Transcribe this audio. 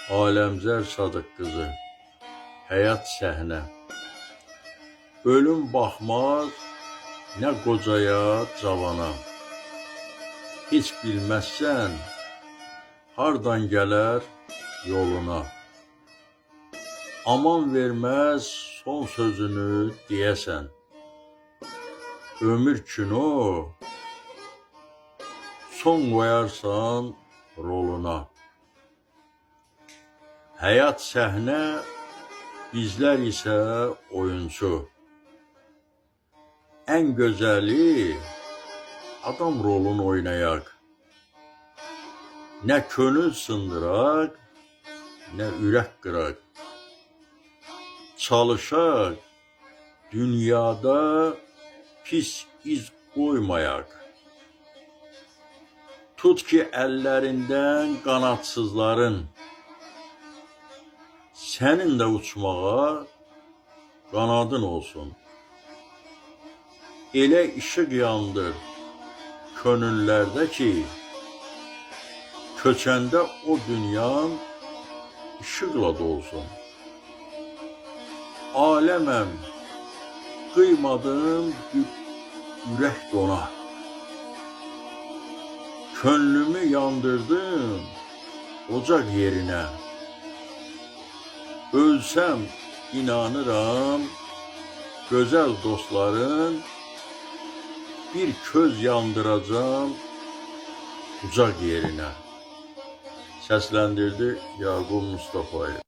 Aləmzər Sadıq qızı, həyat səhnə. Ölüm baxmaz nə qocaya, cavana. Heç bilməzsən, hardan gələr yoluna. Aman verməz son sözünü deyəsən. Ömür kino, son qoyarsan roluna. Həyat səhnə, bizlər isə oyuncu. Ən gözəli adam rolunu oynayaq. Nə könül sındıraq, nə ürək qıraq. Çalışaq, dünyada pis iz qoymayaq. Tut ki əllərindən qanadsızların, sənin də uçmağa qanadın olsun. Elə işıq yandır könüllərdə ki, köçəndə o dünyan işıqla dolsun. Aləməm, qıymadım bir ürək dona. Könlümü yandırdım ocaq yerinə. Ölsəm inanıram, gözəl dostların bir köz yandıracam ucaq yerinə. Səsləndirdi Yaqub Mustafayev.